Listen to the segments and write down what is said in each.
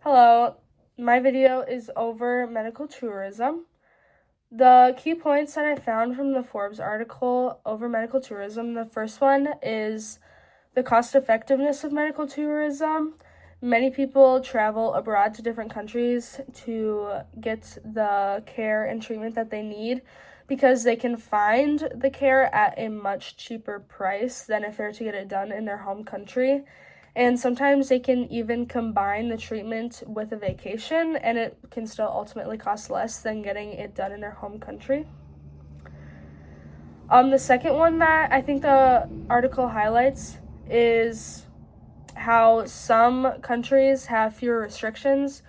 Hello, my video is over medical tourism. The key points that I found from the Forbes article over medical tourism, the first one is the cost effectiveness of medical tourism. Many people travel abroad to different countries to get the care and treatment that they need because they can find the care at a much cheaper price than if they're to get it done in their home country. And sometimes they can even combine the treatment with a vacation, and it can still ultimately cost less than getting it done in their home country. The second one that I think the article highlights is how some countries have fewer restrictions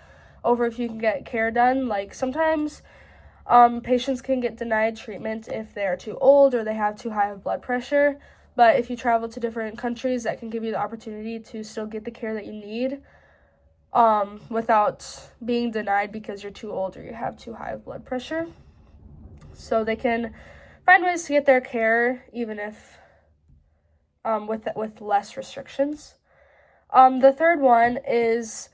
over if you can get care done. Like sometimes patients can get denied treatment if they're too old or they have too high of blood pressure. But if you travel to different countries, that can give you the opportunity to still get the care that you need without being denied because you're too old or you have too high of blood pressure. So they can find ways to get their care even if with less restrictions. The third one is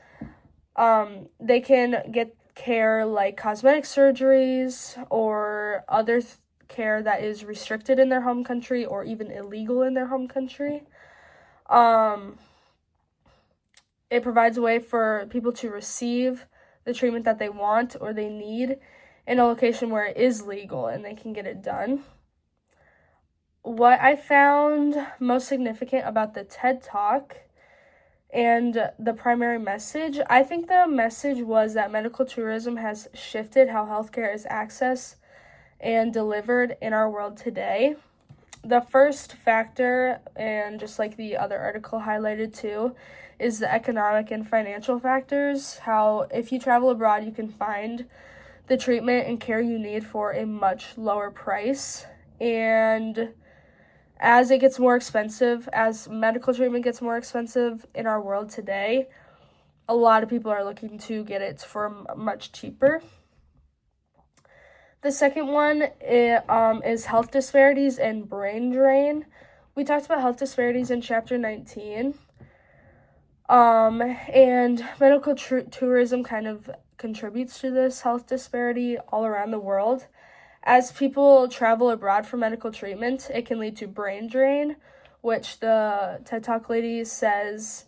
they can get care like cosmetic surgeries or other care that is restricted in their home country or even illegal in their home country. It provides a way for people to receive the treatment that they want or they need in a location where it is legal and they can get it done. What I found most significant about the TED Talk and the primary message, I think the message was that medical tourism has shifted how healthcare is accessed and delivered in our world today. The first factor, and just like the other article highlighted too, is the economic and financial factors. How if you travel abroad, you can find the treatment and care you need for a much lower price. And as it gets more expensive, as medical treatment gets more expensive in our world today, a lot of people are looking to get it for much cheaper. The second one is health disparities and brain drain. We talked about health disparities in chapter 19. And medical tourism kind of contributes to this health disparity all around the world. As people travel abroad for medical treatment, it can lead to brain drain, which the TED Talk lady says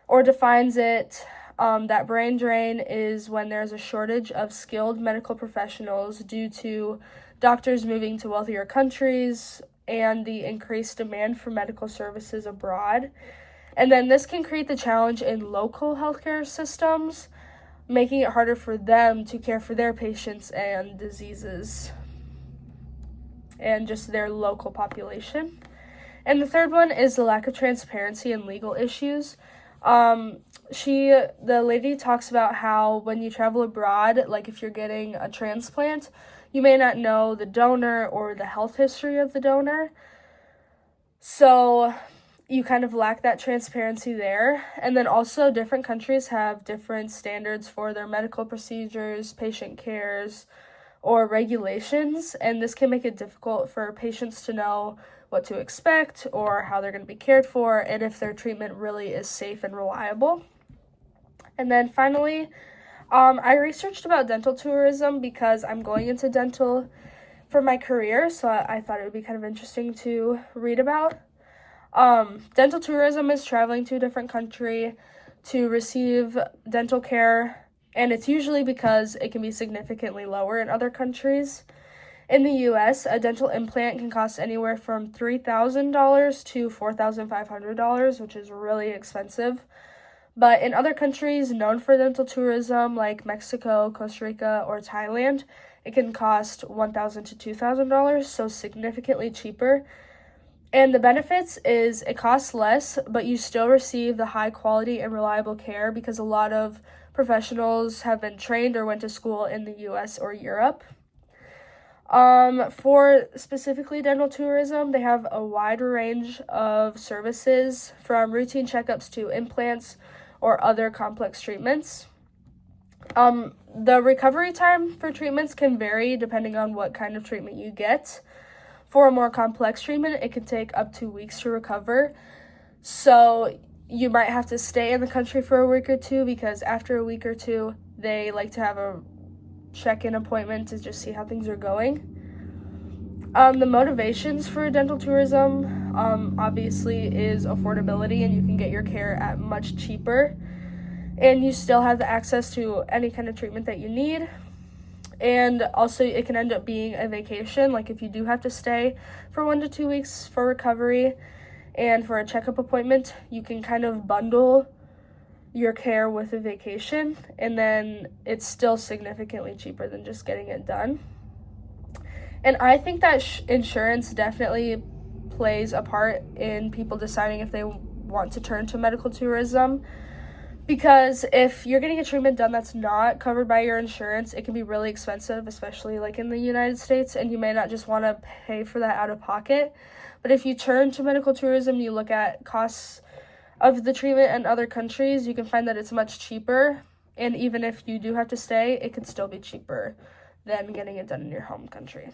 or defines it. That brain drain is when there's a shortage of skilled medical professionals due to doctors moving to wealthier countries and the increased demand for medical services abroad. And then this can create the challenge in local healthcare systems, making it harder for them to care for their patients and diseases and just their local population. And the third one is the lack of transparency in legal issues. The lady talks about how when you travel abroad, like if you're getting a transplant, you may not know the donor or the health history of the donor. So you kind of lack that transparency there. And then also different countries have different standards for their medical procedures, patient cares, or regulations. And this can make it difficult for patients to know what to expect or how they're going to be cared for and if their treatment really is safe and reliable. And then finally, I researched about dental tourism because I'm going into dental for my career, so I thought it would be kind of interesting to read about. Dental tourism is traveling to a different country to receive dental care, and it's usually because it can be significantly lower in other countries. In the U.S., a dental implant can cost anywhere from $3,000 to $4,500, which is really expensive. But in other countries known for dental tourism, like Mexico, Costa Rica, or Thailand, it can cost $1,000 to $2,000, so significantly cheaper. And the benefits is it costs less, but you still receive the high quality and reliable care because a lot of professionals have been trained or went to school in the U.S. or Europe. For specifically dental tourism, they have a wide range of services from routine checkups to implants or other complex treatments. The recovery time for treatments can vary depending on what kind of treatment you get. For a more complex treatment, it can take up to weeks to recover. So you might have to stay in the country for a week or two, because after a week or two, they like to have a check-in appointment to just see how things are going. The motivations for dental tourism, obviously, is affordability, and you can get your care at much cheaper, and you still have the access to any kind of treatment that you need. And also, it can end up being a vacation. Like, if you do have to stay for 1 to 2 weeks for recovery and for a checkup appointment, you can kind of bundle your care with a vacation, and then it's still significantly cheaper than just getting it done. And I think that insurance definitely plays a part in people deciding if they want to turn to medical tourism, because if you're getting a treatment done that's not covered by your insurance, it can be really expensive, especially like in the United States, and you may not just want to pay for that out of pocket. But if you turn to medical tourism, you look at costs of the treatment in other countries, you can find that it's much cheaper, and even if you do have to stay, it can still be cheaper than getting it done in your home country.